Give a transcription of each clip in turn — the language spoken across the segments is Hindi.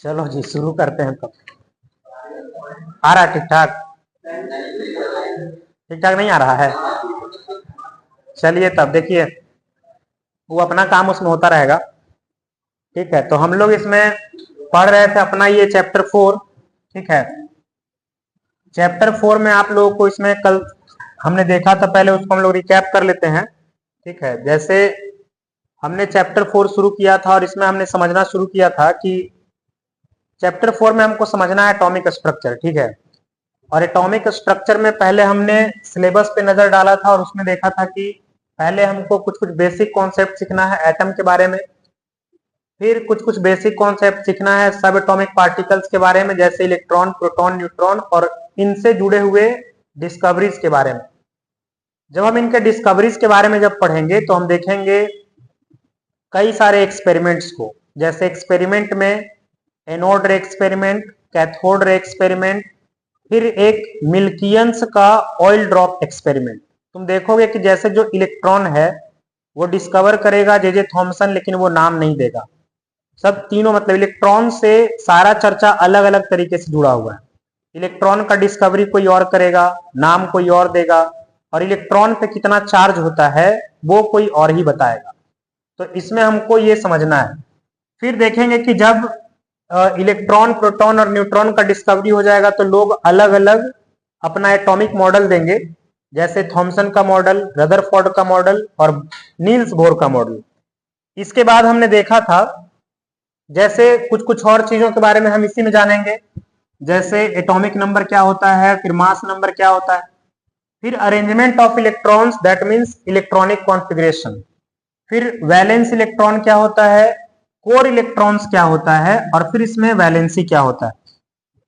चलो जी शुरू करते हैं तब। आ रहा है ठीक ठाक? ठीक ठाक नहीं आ रहा है? चलिए तब देखिए, वो अपना काम उसमें होता रहेगा। ठीक है, तो हम लोग इसमें पढ़ रहे थे अपना ये चैप्टर 4। ठीक है, चैप्टर 4 में आप लोगों को इसमें कल हमने देखा था, पहले उसको हम लोग रिकैप कर लेते हैं। ठीक है, जैसे हमने चैप्टर 4 शुरू किया था और इसमें हमने समझना शुरू किया था कि चैप्टर 4 में हमको समझना है एटॉमिक स्ट्रक्चर। ठीक है, और एटॉमिक स्ट्रक्चर में पहले हमने सिलेबस पे नजर डाला था और उसमें देखा था कि पहले हमको कुछ कुछ बेसिक कॉन्सेप्ट सीखना है एटम के बारे में, फिर कुछ कुछ बेसिक कॉन्सेप्ट सीखना है सब एटॉमिक पार्टिकल्स के बारे में, जैसे इलेक्ट्रॉन, प्रोटॉन, न्यूट्रॉन और इनसे जुड़े हुए डिस्कवरीज के बारे में। जब हम इनके डिस्कवरीज के बारे में जब पढ़ेंगे तो हम देखेंगे कई सारे एक्सपेरिमेंट्स को, जैसे एक्सपेरिमेंट में एनोड रे एक्सपेरिमेंट, कैथोड रे एक्सपेरिमेंट, फिर एक मिल्कियंस का ऑयल ड्रॉप एक्सपेरिमेंट। तुम देखोगे कि जैसे जो इलेक्ट्रॉन है वो डिस्कवर करेगा जे थॉमसन, लेकिन वो नाम नहीं देगा। सब तीनों मतलब इलेक्ट्रॉन से सारा चर्चा अलग अलग तरीके से जुड़ा हुआ है। इलेक्ट्रॉन का डिस्कवरी कोई और करेगा, नाम कोई और देगा, और इलेक्ट्रॉन पे कितना चार्ज होता है वो कोई और ही बताएगा। तो इसमें हमको ये समझना है। फिर देखेंगे कि जब इलेक्ट्रॉन, प्रोटॉन और न्यूट्रॉन का डिस्कवरी हो जाएगा तो लोग अलग अलग अपना एटॉमिक मॉडल देंगे, जैसे थॉमसन का मॉडल, रदरफोर्ड का मॉडल और नील्स बोर का मॉडल। इसके बाद हमने देखा था जैसे कुछ कुछ और चीजों के बारे में हम इसी में जानेंगे, जैसे एटॉमिक नंबर क्या होता है, फिर मास नंबर क्या होता है, फिर arrangement of electrons that means electronic configuration, फिर वैलेंस इलेक्ट्रॉन क्या होता है, कोर इलेक्ट्रॉन्स क्या होता है, और फिर इसमें वैलेंसी क्या होता है।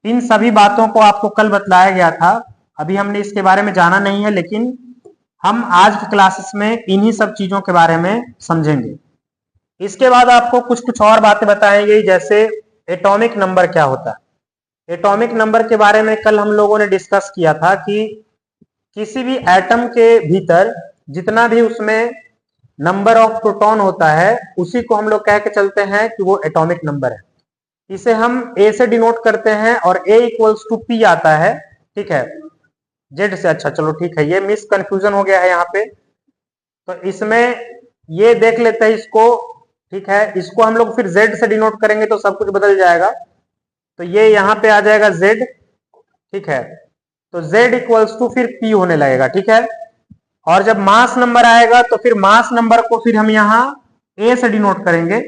इन सभी बातों को आपको कल बतलाया गया था, अभी हमने इसके बारे में जाना नहीं है, लेकिन हम आज की क्लासेस में इन्हीं सब चीजों के बारे में समझेंगे। इसके बाद आपको कुछ कुछ और बातें बताई गई, जैसे एटॉमिक नंबर क्या होता है। एटॉमिक नंबर के बारे में कल हम लोगों ने डिस्कस किया था कि किसी भी एटम के भीतर जितना भी उसमें नंबर ऑफ प्रोटॉन होता है उसी को हम लोग कह के चलते हैं कि वो एटॉमिक नंबर है। इसे हम ए से डिनोट करते हैं और ए इक्वल्स टू पी आता है। ठीक है, जेड से, अच्छा चलो ठीक है, ये मिस कंफ्यूजन हो गया है यहाँ पे, तो इसमें ये देख लेते हैं इसको। ठीक है, इसको हम लोग फिर जेड से डिनोट करेंगे तो सब कुछ बदल जाएगा, तो ये यहाँ पे आ जाएगा जेड। ठीक है, तो जेड इक्वल्स टू फिर पी होने लगेगा। ठीक है, और जब मास नंबर आएगा तो फिर मास नंबर को फिर हम यहाँ ए से डिनोट करेंगे।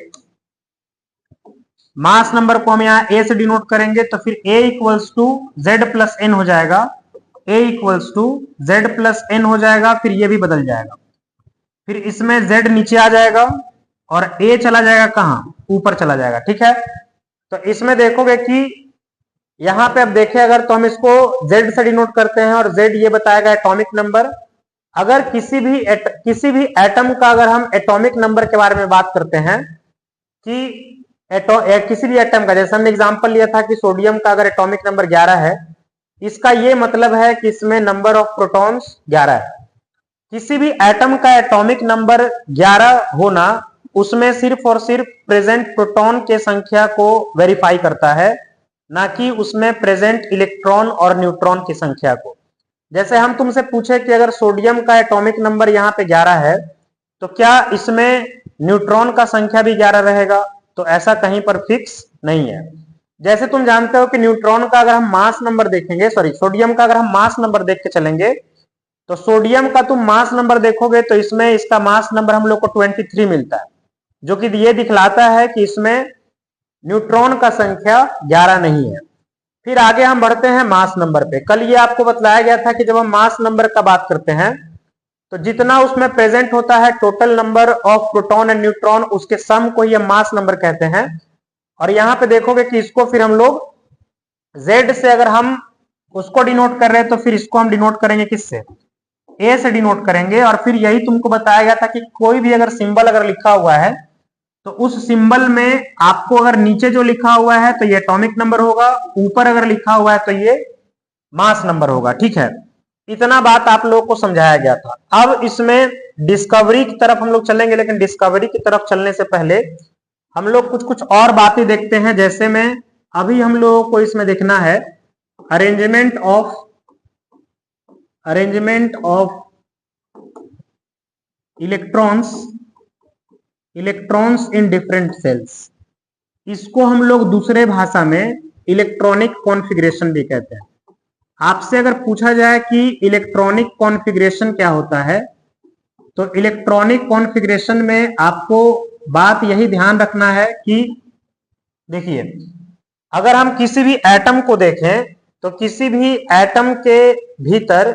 मास नंबर को हम यहाँ ए से डिनोट करेंगे तो फिर A equals to Z plus N हो जाएगा, A equals to Z plus N हो जाएगा, फिर ये भी बदल जाएगा। फिर इसमें जेड नीचे आ जाएगा और ए चला जाएगा कहां, ऊपर चला जाएगा। ठीक है, तो इसमें देखोगे कि यहां पे अब देखें अगर तो हम इसको जेड से डिनोट करते हैं और जेड ये बताएगा एटॉमिक नंबर। अगर किसी भी एटम का अगर हम एटॉमिक नंबर के बारे में बात करते हैं कि किसी भी एटम का, जैसे हमने एग्जांपल लिया था कि सोडियम का अगर एटॉमिक नंबर 11 है, इसका ये मतलब है कि इसमें नंबर ऑफ प्रोटॉन्स 11 है। किसी भी एटम का एटॉमिक नंबर 11 होना उसमें सिर्फ और सिर्फ प्रेजेंट प्रोटॉन के संख्या को वेरीफाई करता है, ना कि उसमें प्रेजेंट इलेक्ट्रॉन और न्यूट्रॉन की संख्या को। जैसे हम तुमसे पूछे कि अगर सोडियम का एटॉमिक नंबर यहाँ पे 11 है तो क्या इसमें न्यूट्रॉन का संख्या भी 11 रहेगा, तो ऐसा कहीं पर फिक्स नहीं है। जैसे तुम जानते हो कि न्यूट्रॉन का अगर हम मास नंबर देखेंगे, सॉरी सोडियम का अगर हम मास नंबर देख के चलेंगे तो सोडियम का तुम मास नंबर देखोगे तो इसमें इसका मास नंबर हम लोग को 23 मिलता है, जो कि ये दिखलाता है कि इसमें न्यूट्रॉन का संख्या 11 नहीं है। फिर आगे हम बढ़ते हैं मास नंबर पे। कल ये आपको बतलाया गया था कि जब हम मास नंबर का बात करते हैं तो जितना उसमें प्रेजेंट होता है total number of proton and neutron, उसके सम को ही हम मास नंबर कहते हैं। और यहां पे देखोगे कि इसको फिर हम लोग जेड से अगर हम उसको डिनोट कर रहे हैं तो फिर इसको हम डिनोट करेंगे किससे, ए से डिनोट करेंगे। और फिर यही तुमको बताया गया था कि कोई भी अगर सिंबल अगर लिखा हुआ है तो उस सिंबल में आपको अगर नीचे जो लिखा हुआ है तो ये एटॉमिक नंबर होगा, ऊपर अगर लिखा हुआ है तो ये मास नंबर होगा। ठीक है, इतना बात आप लोगों को समझाया गया था। अब इसमें डिस्कवरी की तरफ हम लोग चलेंगे, लेकिन डिस्कवरी की तरफ चलने से पहले हम लोग कुछ कुछ और बातें देखते हैं। जैसे में अभी हम लोगों को इसमें देखना है arrangement of electrons in different cells. इसको हम लोग दूसरे भाषा में इलेक्ट्रॉनिक कॉन्फ़िगरेशन भी कहते हैं। आपसे अगर पूछा जाए कि इलेक्ट्रॉनिक कॉन्फ़िगरेशन क्या होता है, तो इलेक्ट्रॉनिक कॉन्फ़िगरेशन में आपको बात यही ध्यान रखना है कि देखिए, अगर हम किसी भी एटम को देखें तो किसी भी एटम के भीतर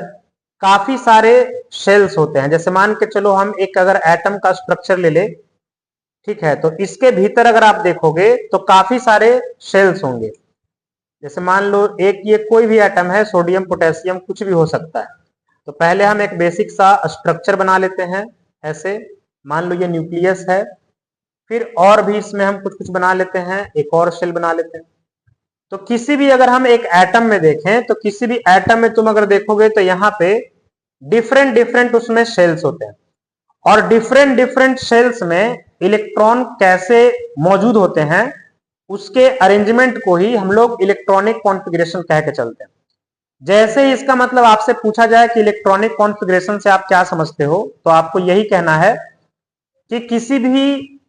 काफी सारे शेल्स होते हैं। जैसे मान के चलो हम एक अगर एटम का स्ट्रक्चर ले ले, ठीक है, तो इसके भीतर अगर आप देखोगे तो काफी सारे शेल्स होंगे। जैसे मान लो एक ये कोई भी एटम है, सोडियम पोटेशियम कुछ भी हो सकता है। तो पहले हम एक बेसिक सा स्ट्रक्चर बना लेते हैं ऐसे, मान लो ये न्यूक्लियस है, फिर और भी इसमें हम कुछ कुछ बना लेते हैं, एक और शेल बना लेते हैं। तो किसी भी अगर हम एक एटम में देखें तो किसी भी एटम में तुम अगर देखोगे तो यहाँ पे डिफरेंट डिफरेंट उसमें शेल्स होते हैं, और डिफरेंट डिफरेंट शेल्स में इलेक्ट्रॉन कैसे मौजूद होते हैं उसके अरेंजमेंट को ही हम लोग इलेक्ट्रॉनिक कॉन्फ़िगरेशन कह के चलते हैं। जैसे ही इसका मतलब आपसे पूछा जाए कि इलेक्ट्रॉनिक कॉन्फ़िगरेशन से आप क्या समझते हो, तो आपको यही कहना है कि किसी भी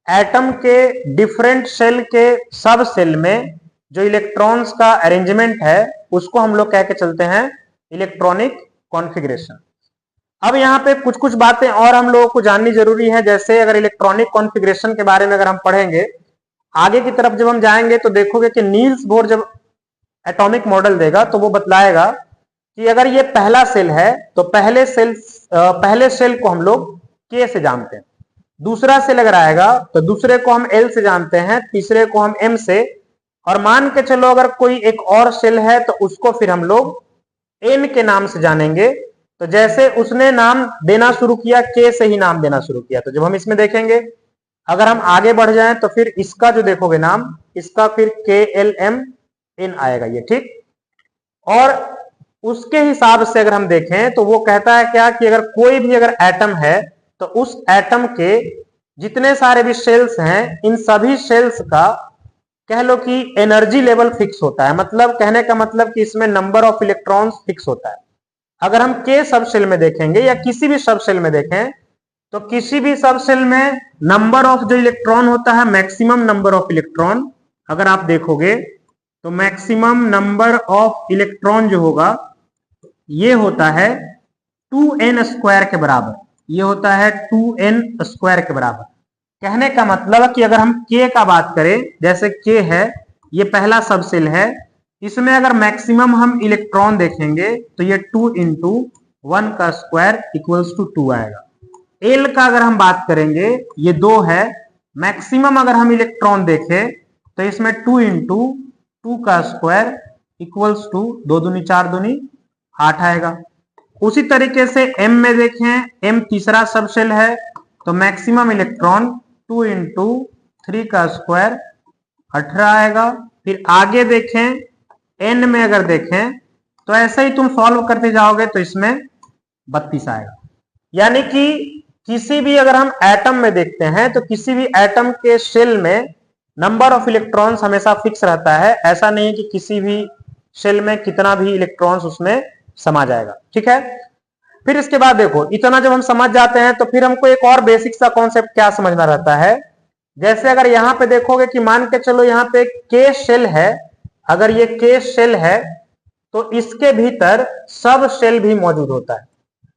एटम के डिफरेंट शेल के सब शेल में जो इलेक्ट्रॉन्स का अरेंजमेंट है उसको हम लोग कह के चलते हैं इलेक्ट्रॉनिक कॉन्फ़िगरेशन। अब यहाँ पे कुछ कुछ बातें और हम लोगों को जाननी जरूरी है। जैसे अगर इलेक्ट्रॉनिक कॉन्फ़िगरेशन के बारे में अगर हम पढ़ेंगे आगे की तरफ जब हम जाएंगे तो देखोगे कि नील्स बोर जब एटॉमिक मॉडल देगा तो वो बतलाएगा कि अगर ये पहला सेल है तो पहले सेल को हम लोग के से जानते हैं, दूसरा सेल अगर आएगा तो दूसरे को हम एल से जानते हैं, तीसरे को हम एम से, और मान के चलो अगर कोई एक और सेल है तो उसको फिर हम लोग एन के नाम से जानेंगे। तो जैसे उसने नाम देना शुरू किया, के से ही नाम देना शुरू किया, तो जब हम इसमें देखेंगे अगर हम आगे बढ़ जाएं तो फिर इसका जो देखोगे नाम, इसका फिर के एल एम एन आएगा ये, ठीक। और उसके हिसाब से अगर हम देखें तो वो कहता है क्या कि अगर कोई भी अगर एटम है तो उस एटम के जितने सारे भी शेल्स हैं इन सभी शेल्स का कह लो कि एनर्जी लेवल फिक्स होता है। मतलब कहने का मतलब कि इसमें नंबर ऑफ इलेक्ट्रॉन्स फिक्स होता है। अगर हम के सब शेल में देखेंगे या किसी भी सब शेल में देखें तो किसी भी सब शेल में नंबर ऑफ जो इलेक्ट्रॉन होता है, मैक्सिमम नंबर ऑफ इलेक्ट्रॉन अगर आप देखोगे तो मैक्सिमम नंबर ऑफ इलेक्ट्रॉन जो होगा ये होता है 2n स्क्वायर के बराबर। ये होता है 2n स्क्वायर के बराबर। कहने का मतलब कि अगर हम k का बात करें, जैसे k है ये पहला सब सेल है, इसमें अगर मैक्सिमम हम इलेक्ट्रॉन देखेंगे तो ये 2 इंटू 1 का स्क्वायर इक्वल्स टू 2 आएगा। l का अगर हम बात करेंगे ये 2 है, मैक्सिमम अगर हम इलेक्ट्रॉन देखें तो इसमें 2 इंटू 2 का स्क्वायर इक्वल्स टू 2 दूनी 4 दूनी 8 आएगा। उसी तरीके से m में देखें, m तीसरा सब शेल है तो मैक्सिमम इलेक्ट्रॉन 2 इंटू 3 का स्क्वायर 18 आएगा। फिर आगे देखें n में अगर देखें तो ऐसे ही तुम सॉल्व करते जाओगे तो इसमें 32 आएगा। यानी कि किसी भी अगर हम एटम में देखते हैं तो किसी भी एटम के शेल में नंबर ऑफ इलेक्ट्रॉन्स हमेशा फिक्स रहता है। ऐसा नहीं है कि किसी भी शेल में कितना भी इलेक्ट्रॉन्स उसमें समा जाएगा, ठीक है। फिर इसके बाद देखो, इतना जब हम समझ जाते हैं तो फिर हमको एक और बेसिक सा कॉन्सेप्ट क्या समझना रहता है। जैसे अगर यहाँ पे देखोगे कि मान के चलो यहाँ पे के शेल है, अगर ये के शेल है तो इसके भीतर सब शेल भी मौजूद होता है।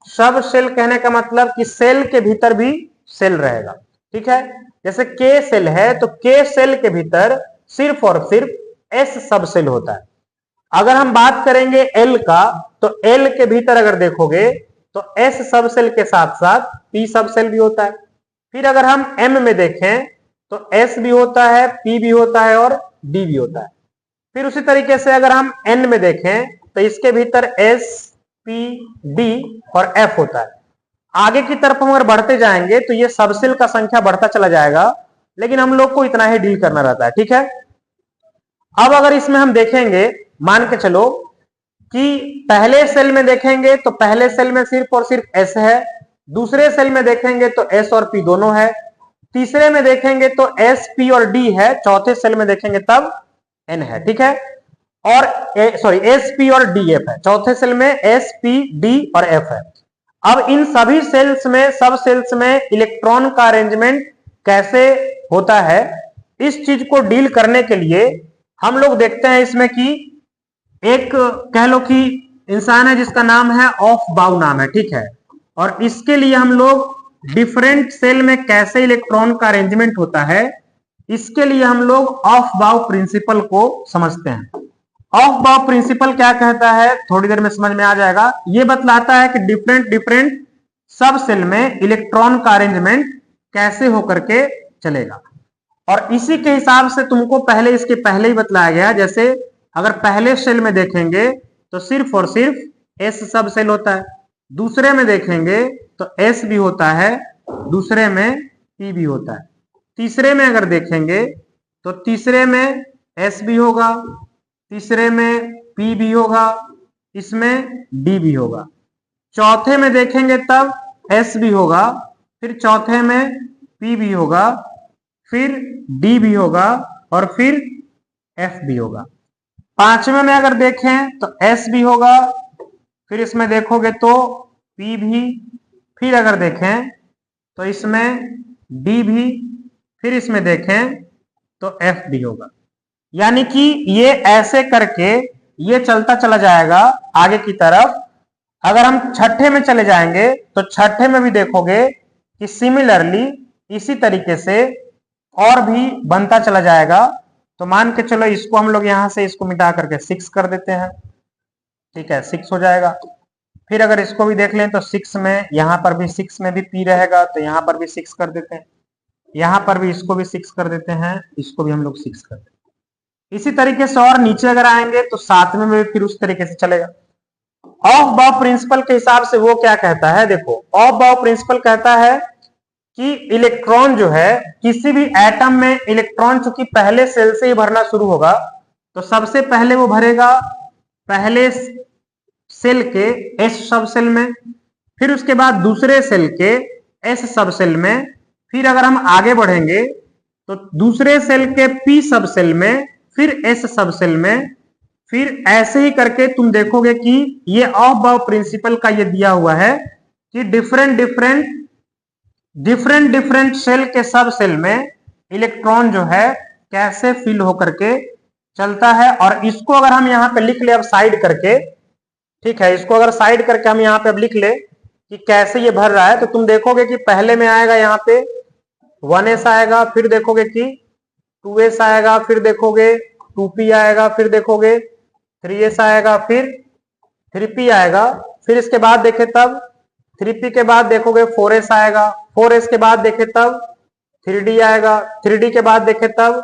सब शेल कहने का मतलब कि सेल के भीतर भी सेल रहेगा, ठीक है। जैसे के सेल है तो के सेल के भीतर सिर्फ और सिर्फ एस सब सेल होता है। अगर हम बात करेंगे एल का तो एल के भीतर अगर देखोगे तो एस सब सेल के साथ साथ पी सब सेल भी होता है। फिर अगर हम एम में देखें तो एस भी होता है, पी भी होता है और डी भी होता है। फिर उसी तरीके से अगर हम एन में देखें तो इसके भीतर एस, पी, डी और एफ होता है। आगे की तरफ हम अगर बढ़ते जाएंगे तो ये सब सेल का संख्या बढ़ता चला जाएगा, लेकिन हम लोग को इतना ही डील करना रहता है, ठीक है। अब अगर इसमें हम देखेंगे, मान के चलो कि पहले सेल में देखेंगे तो पहले सेल में सिर्फ और सिर्फ एस है, दूसरे सेल में देखेंगे तो एस और पी दोनों है, तीसरे में देखेंगे तो एस, पी और डी है, चौथे सेल में देखेंगे तब N है, ठीक है। और S P और D F है, चौथे सेल में S P D और F है। अब इन सभी सेल्स में, सब सेल्स में इलेक्ट्रॉन का अरेंजमेंट कैसे होता है, इस चीज को डील करने के लिए हम लोग देखते हैं इसमें कि एक कह लो कि इंसान है जिसका नाम है ऑफ बाउ नाम है, ठीक है। और इसके लिए हम लोग डिफरेंट सेल में कैसे इलेक्ट्रॉन का अरेंजमेंट होता है, इसके लिए हम लोग ऑफ बाउ प्रिंसिपल को समझते हैं। ऑफ बाउ प्रिंसिपल क्या कहता है, थोड़ी देर में समझ में आ जाएगा। ये बतलाता है कि डिफरेंट डिफरेंट सब सेल में इलेक्ट्रॉन का अरेंजमेंट कैसे होकर के चलेगा। और इसी के हिसाब से तुमको पहले, इसके पहले ही बतलाया गया, जैसे अगर पहले सेल में देखेंगे तो सिर्फ और सिर्फ एस सब सेल होता है, दूसरे में देखेंगे तो एस भी होता है, दूसरे में पी भी होता है, तीसरे में अगर देखेंगे तो तीसरे में एस भी होगा, तीसरे में पी भी होगा, इसमें डी भी होगा, चौथे में देखेंगे तब एस भी होगा, फिर चौथे में पी भी होगा, फिर डी भी होगा और फिर एफ भी होगा। पांचवें में अगर देखें तो एस भी होगा, फिर इसमें देखोगे तो पी भी, फिर अगर देखें तो इसमें डी भी, फिर इसमें देखें तो एफ भी होगा। यानी कि ये ऐसे करके ये चलता चला जाएगा आगे की तरफ। अगर हम छठे में चले जाएंगे तो छठे में भी देखोगे कि सिमिलरली इसी तरीके से और भी बनता चला जाएगा। तो मान के चलो इसको हम लोग यहां से इसको मिटा करके 6 कर देते हैं, ठीक है, 6 हो जाएगा। फिर अगर इसको भी देख लें तो 6 में, यहां पर भी 6 में भी पी रहेगा तो यहां पर भी 6 कर देते हैं, यहां पर भी इसको भी 6 कर देते हैं, इसको भी हम लोग 6 कर देते हैं। इसी तरीके से और नीचे अगर आएंगे तो 7वें में भी फिर उस तरीके से चलेगा। ऑफ बाउ प्रिंसिपल के हिसाब से वो क्या कहता है, देखो ऑफ बाउ प्रिंसिपल कहता है कि इलेक्ट्रॉन जो है किसी भी एटम में, इलेक्ट्रॉन चूंकि पहले सेल से ही भरना शुरू होगा तो सबसे पहले वो भरेगा पहले सेल के एस सब सेल में, फिर उसके बाद दूसरे सेल के एस सब सेल में, फिर अगर हम आगे बढ़ेंगे तो दूसरे सेल के पी सब सेल में, फिर एस सब सेल में, फिर ऐसे ही करके तुम देखोगे कि ये ऑफ बाउ प्रिंसिपल का ये दिया हुआ है कि डिफरेंट डिफरेंट सेल के सब सेल में इलेक्ट्रॉन जो है कैसे फिल होकर के चलता है। और इसको अगर हम यहाँ पे लिख ले अब साइड करके, ठीक है, इसको अगर साइड करके हम यहाँ पे अब लिख ले कि कैसे ये भर रहा है, तो तुम देखोगे कि पहले में आएगा यहाँ पे 1s आएगा, फिर देखोगे कि 2s आएगा, फिर देखोगे 2p आएगा, फिर देखोगे 3s आएगा, फिर 3p आएगा, फिर इसके बाद देखे तब 3p के बाद देखोगे 4s आएगा, 4s के बाद देखे तब 3d आएगा, 3d के बाद देखे तब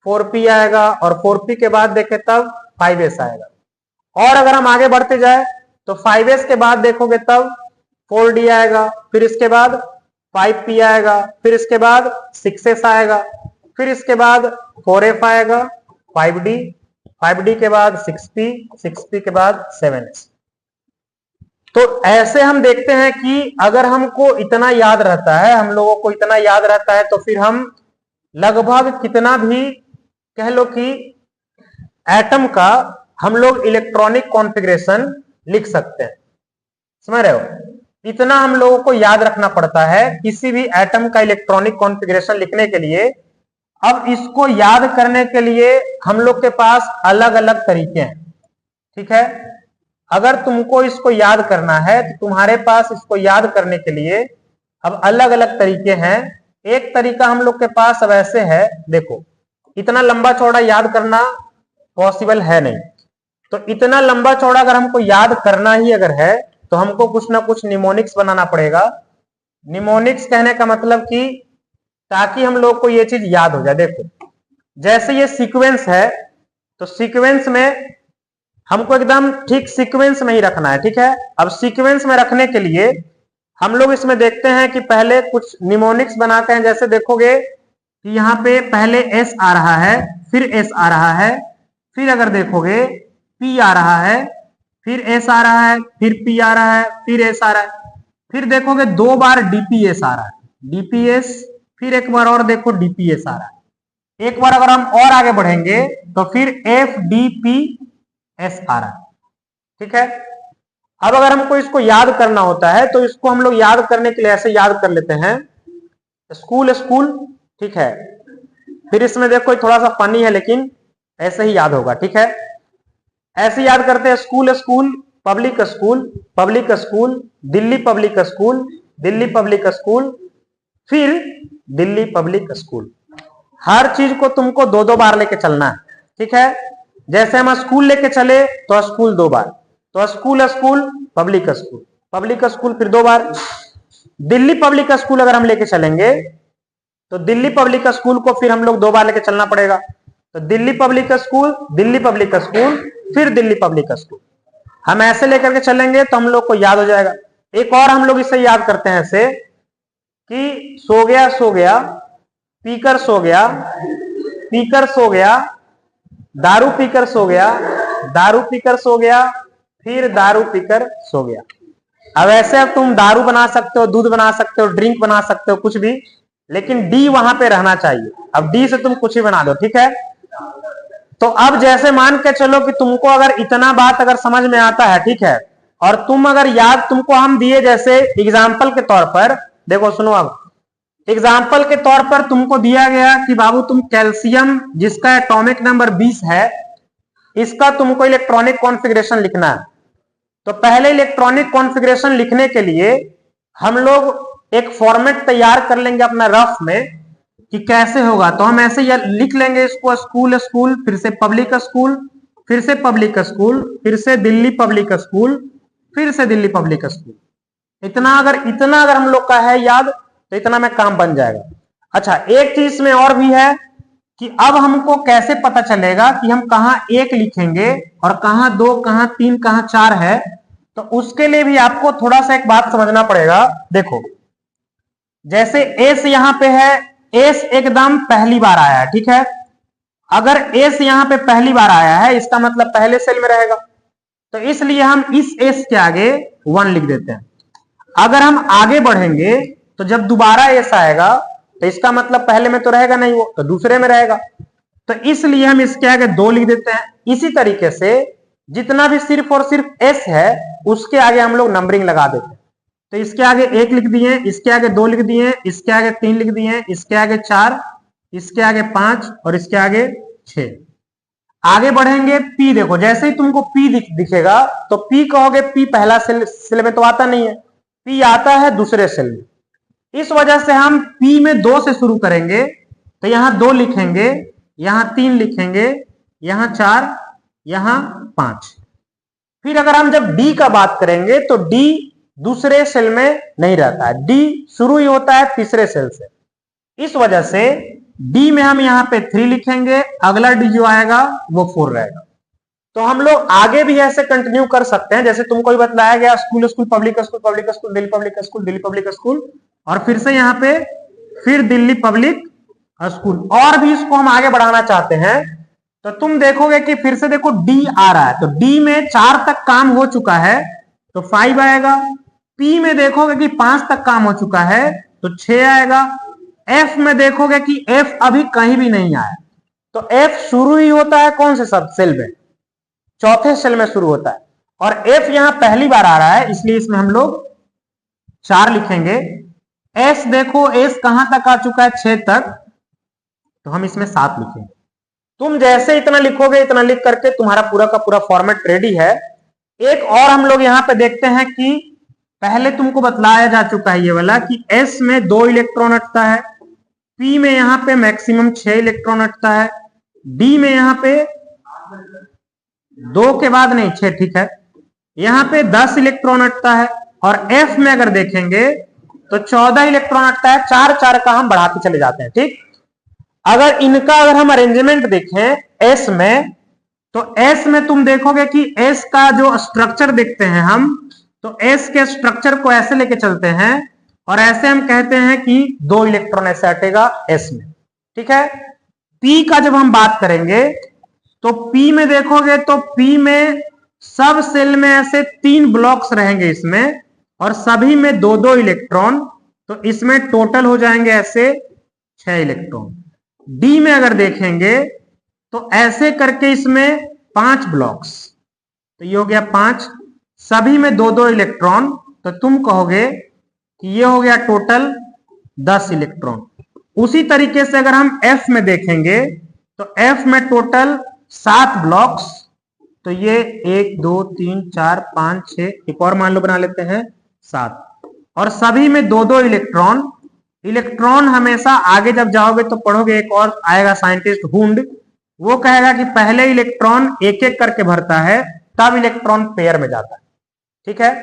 4p आएगा और 4p के बाद देखे तब 5s आएगा। और अगर हम आगे बढ़ते जाए तो 5s के बाद देखोगे तब 4d आएगा, फिर इसके बाद 5p आएगा, फिर इसके बाद 6s आएगा, फिर इसके बाद 4f आएगा, 5d, 5d के बाद 6p, 6p के बाद 7s। तो ऐसे हम देखते हैं कि अगर हमको इतना याद रहता है, हम लोगों को इतना याद रहता है, तो फिर हम लगभग कितना भी कह लो कि एटम का हम लोग इलेक्ट्रॉनिक कॉन्फ़िगरेशन लिख सकते हैं। समझ रहे हो, इतना हम लोगों को याद रखना पड़ता है किसी भी एटम का इलेक्ट्रॉनिक कॉन्फ़िगरेशन लिखने के लिए। अब इसको याद करने के लिए हम लोग के पास अलग अलग तरीके हैं, ठीक है। अगर तुमको इसको याद करना है तो तुम्हारे पास इसको याद करने के लिए अब अलग अलग तरीके हैं। एक तरीका हम लोग के पास अब ऐसे है, देखो इतना लंबा चौड़ा याद करना पॉसिबल है नहीं, तो इतना लंबा चौड़ा अगर हमको याद करना ही अगर है तो हमको कुछ ना कुछ निमोनिक्स बनाना पड़ेगा। निमोनिक्स कहने का मतलब कि ताकि हम लोग को ये चीज याद हो जाए। देखो जैसे ये सीक्वेंस है तो सीक्वेंस में हमको एकदम ठीक सीक्वेंस में ही रखना है, ठीक है। अब सीक्वेंस में रखने के लिए हम लोग इसमें देखते हैं कि पहले कुछ निमोनिक्स बनाते हैं। जैसे देखोगे कि यहाँ पे पहले S आ रहा है, फिर S आ रहा है, फिर अगर देखोगे P आ रहा है, फिर S आ रहा है, फिर P आ रहा है, फिर S आ रहा है, फिर देखोगे 2 बार DPS आ रहा है, DPS, फिर एक बार और देखो DPS आ रहा है। एक बार अगर हम और आगे बढ़ेंगे तो फिर FDPS आ रहा है, ठीक है। अब अगर हमको इसको याद करना होता है तो इसको हम लोग याद करने के लिए ऐसे याद कर लेते हैं, स्कूल स्कूल, ठीक है। फिर इसमें देखो थोड़ा सा फनी है लेकिन ऐसे ही याद होगा, ठीक है। ऐसे याद करते हैं, school school, public school, public school, Delhi public school, Delhi public school, फिर दिल्ली पब्लिक स्कूल। हर चीज को तुमको दो दो बार लेके चलना है, ठीक है। जैसे हम स्कूल लेके चले तो स्कूल 2 बार, तो school school, public school, public school फिर 2 बार। दिल्ली पब्लिक स्कूल अगर हम लेके चलेंगे तो दिल्ली पब्लिक स्कूल को फिर हम लोग 2 बार लेके चलना पड़ेगा, तो Delhi public school, Delhi public school, फिर दिल्ली पब्लिक स्कूल। हम ऐसे लेकर के चलेंगे तो हम लोग को याद हो जाएगा। एक और हम लोग इसे याद करते हैं ऐसे कि सो गया सो गया, पीकर सो गया, पीकर सो गया, दारू पीकर सो गया, दारू पीकर सो गया, फिर दारू पीकर सो गया। अब ऐसे अब तुम दारू बना सकते हो, दूध बना सकते हो, ड्रिंक बना सकते हो, कुछ भी, लेकिन डी वहां पे रहना चाहिए। अब डी से तुम कुछ ही बना दो, ठीक है। तो अब जैसे मान के चलो कि तुमको अगर इतना बात अगर समझ में आता है, ठीक है, और तुम अगर याद तुमको हम दिए, जैसे एग्जाम्पल के तौर पर देखो, सुनो, अब एग्जाम्पल के तौर पर तुमको दिया गया कि बाबू तुम कैल्शियम जिसका एटॉमिक नंबर 20 है, इसका तुमको इलेक्ट्रॉनिक कॉन्फ़िगरेशन लिखना है। तो पहले इलेक्ट्रॉनिक कॉन्फ़िगरेशन लिखने के लिए हम लोग एक फॉर्मेट तैयार कर लेंगे अपना रफ में कि कैसे होगा। तो हम ऐसे लिख लेंगे इसको, स्कूल स्कूल, फिर से पब्लिक स्कूल, फिर से पब्लिक स्कूल, फिर से दिल्ली पब्लिक स्कूल, फिर से दिल्ली पब्लिक स्कूल। इतना अगर हम लोग का है याद तो इतना में काम बन जाएगा। अच्छा, एक चीज में और भी है कि अब हमको कैसे पता चलेगा कि हम कहां 1 लिखेंगे और कहां 2, कहां 3, कहां 4 है। तो उसके लिए भी आपको थोड़ा सा एक बात समझना पड़ेगा। देखो, जैसे एस यहां पे है, एस एकदम पहली बार आया है, ठीक है। अगर एस यहां पे पहली बार आया है इसका मतलब पहले सेल में रहेगा, तो इसलिए हम इस एस के आगे 1 लिख देते हैं। अगर हम आगे बढ़ेंगे तो जब दोबारा एस आएगा तो इसका मतलब पहले में तो रहेगा नहीं, वो तो दूसरे में रहेगा, तो इसलिए हम इसके आगे 2 लिख देते हैं। इसी तरीके से जितना भी सिर्फ और सिर्फ एस है उसके आगे हम लोग नंबरिंग लगा देते हैं। तो इसके आगे 1 लिख दिए, इसके आगे 2 लिख दिए, इसके आगे 3 लिख दिए, इसके आगे 4, इसके आगे 5 और इसके आगे 6। आगे बढ़ेंगे, पी देखो, जैसे ही तुमको पी दिखेगा तो पी कहोगे, पी पहला सेल में तो आता नहीं है, पी आता है दूसरे सेल में। इस वजह से हम पी में 2 से शुरू करेंगे, तो यहां 2 लिखेंगे, यहां 3 लिखेंगे, यहां 4, यहां 5। फिर अगर हम जब डी का बात करेंगे तो डी दूसरे सेल में नहीं रहता है, डी शुरू ही होता है तीसरे सेल से। इस वजह से डी में हम यहां पे 3 लिखेंगे, अगला डी जो आएगा वो 4 रहेगा। तो हम लोग आगे भी ऐसे कंटिन्यू कर सकते हैं, जैसे तुमको भी बतलाया गया, school school, public school, public school, Delhi public school, Delhi public school, और फिर से यहाँ पे फिर दिल्ली पब्लिक स्कूल। और भी इसको हम आगे बढ़ाना चाहते हैं तो तुम देखोगे कि फिर से देखो डी आ रहा है, तो डी में 4 तक काम हो चुका है तो 5 आएगा। पी में देखोगे कि 5 तक काम हो चुका है तो 6 आएगा। एफ में देखोगे कि एफ अभी कहीं भी नहीं आया, तो एफ शुरू ही होता है कौन से सब सेल में, चौथे सेल में शुरू होता है, और एफ यहां पहली बार आ रहा है इसलिए इसमें हम लोग 4 लिखेंगे। एस देखो, एस कहां तक आ चुका है, 6 तक, तो हम इसमें 7 लिखेंगे। तुम जैसे इतना लिखोगे, इतना लिख करके तुम्हारा पूरा का पूरा फॉर्मेट रेडी है। एक और हम लोग यहां पे देखते हैं कि पहले तुमको बतलाया जा चुका है ये वाला कि एस में 2 इलेक्ट्रॉन अटता है, पी में यहां पे मैक्सिमम 6 इलेक्ट्रॉन अटता है, डी में यहां पे 2 के बाद नहीं 6, ठीक है, यहां पे 10 इलेक्ट्रॉन अटता है, और एफ में अगर देखेंगे तो 14 इलेक्ट्रॉन अटता है। 4 का हम बढ़ाते चले जाते हैं, ठीक। अगर हम अरेंजमेंट देखें एस में, तो एस में तुम देखोगे कि एस का जो स्ट्रक्चर देखते हैं हम, तो एस के स्ट्रक्चर को ऐसे लेके चलते हैं और ऐसे हम कहते हैं कि 2 इलेक्ट्रॉन ऐसे हटेगा एस में, ठीक है। पी का जब हम बात करेंगे तो पी में देखोगे तो पी में सब सेल में ऐसे 3 ब्लॉक्स रहेंगे इसमें, और सभी में 2-2 इलेक्ट्रॉन, तो इसमें टोटल हो जाएंगे ऐसे 6 इलेक्ट्रॉन। डी में अगर देखेंगे तो ऐसे करके इसमें 5 ब्लॉक्स, तो ये हो गया 5, सभी में 2-2 इलेक्ट्रॉन, तो तुम कहोगे कि ये हो गया टोटल 10 इलेक्ट्रॉन। उसी तरीके से अगर हम एफ में देखेंगे तो एफ में टोटल 7 ब्लॉक्स, तो ये 1 2 3 4 5 6, एक और मान लो बना लेते हैं 7, और सभी में 2-2 इलेक्ट्रॉन। इलेक्ट्रॉन हमेशा आगे जब जाओगे तो पढ़ोगे, एक और आएगा साइंटिस्ट हुंड, वो कहेगा कि पहले इलेक्ट्रॉन एक एक करके भरता है, तब इलेक्ट्रॉन पेयर में जाता है। ठीक है,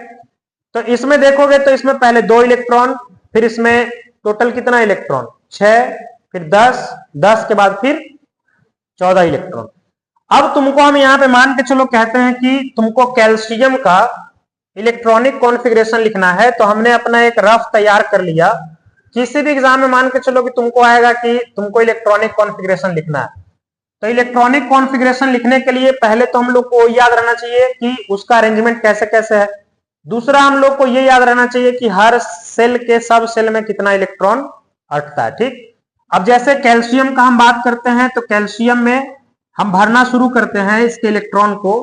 तो इसमें देखोगे तो इसमें पहले 2 इलेक्ट्रॉन, फिर इसमें टोटल कितना इलेक्ट्रॉन 6, फिर 10, 10 के बाद फिर 14 इलेक्ट्रॉन। अब तुमको हम यहां पे मान के चलो कहते हैं कि तुमको कैल्शियम का इलेक्ट्रॉनिक कॉन्फ़िगरेशन लिखना है, तो हमने अपना एक रफ तैयार कर लिया। किसी भी एग्जाम में मान के चलो कि तुमको आएगा कि तुमको इलेक्ट्रॉनिक कॉन्फ़िगरेशन लिखना है, तो इलेक्ट्रॉनिक कॉन्फ़िगरेशन लिखने के लिए पहले तो हम लोग को याद रहना चाहिए कि उसका अरेंजमेंट कैसे कैसे है। दूसरा हम लोग को ये याद रहना चाहिए कि हर सेल के सब सेल में कितना इलेक्ट्रॉन अटता है। ठीक, अब जैसे कैल्शियम का हम बात करते हैं, तो कैल्शियम में हम भरना शुरू करते हैं इसके इलेक्ट्रॉन को,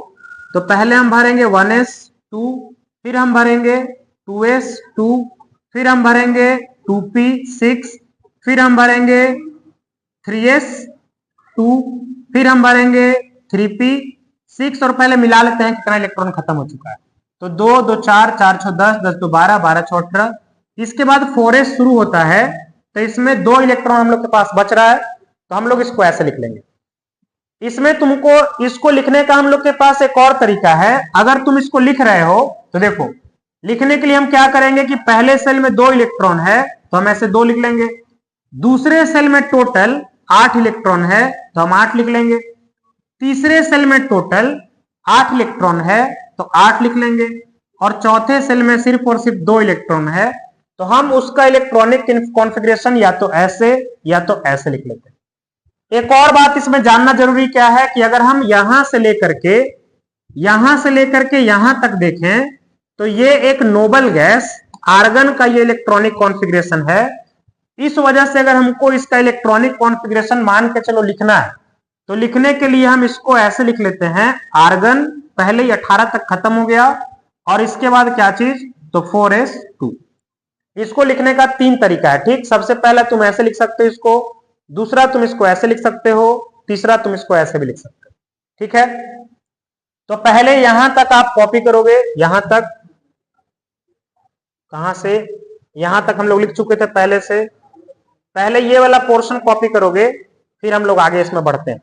तो पहले हम भरेंगे 1s2, फिर हम भरेंगे 2s2, फिर हम भरेंगे 2p6, फिर हम भरेंगे 3s2, फिर हम भरेंगे 3p6, और पहले मिला लेते हैं कितना इलेक्ट्रॉन खत्म हो चुका है, तो 2 2 4 4 6 10 10 2 12 12 6 18। इसके बाद 4s शुरू होता है, तो इसमें 2 इलेक्ट्रॉन हम लोग के पास बच रहा है, तो हम लोग इसको ऐसे लिख लेंगे। इसमें तुमको इसको लिखने का हम लोग के पास एक और तरीका है। अगर तुम इसको लिख रहे हो तो देखो, लिखने के लिए हम क्या करेंगे कि पहले सेल में 2 इलेक्ट्रॉन है, तो हम ऐसे 2 लिख लेंगे। दूसरे सेल में टोटल 8 इलेक्ट्रॉन है, तो हम 8 लिख लेंगे। तीसरे सेल में टोटल 8 इलेक्ट्रॉन है, तो 8 लिख लेंगे। और चौथे सेल में सिर्फ और सिर्फ 2 इलेक्ट्रॉन है, तो हम उसका इलेक्ट्रॉनिक कॉन्फ़िगरेशन या तो ऐसे या तो ऐसे लिख लेते हैं। एक और बात इसमें जानना जरूरी क्या है कि अगर हम यहां से लेकर के यहां तक देखें, तो ये एक नोबल गैस आर्गन का ये इलेक्ट्रॉनिक कॉन्फ़िगरेशन है। इस वजह से अगर हमको इसका इलेक्ट्रॉनिक कॉन्फ़िगरेशन मान के चलो लिखना है, तो लिखने के लिए हम इसको ऐसे लिख लेते हैं, आर्गन पहले ही 18 तक खत्म हो गया, और इसके बाद क्या चीज, तो 4s2। इसको लिखने का 3 तरीका है। ठीक, सबसे पहला तुम ऐसे लिख सकते हो इसको, दूसरा तुम इसको ऐसे लिख सकते हो, तीसरा तुम इसको ऐसे भी लिख सकते हो। ठीक है, तो पहले यहां तक आप कॉपी करोगे, यहां तक, कहां से, यहां तक हम लोग लिख चुके थे पहले से। पहले ये वाला पोर्शन कॉपी करोगे, फिर हम लोग आगे इसमें बढ़ते हैं।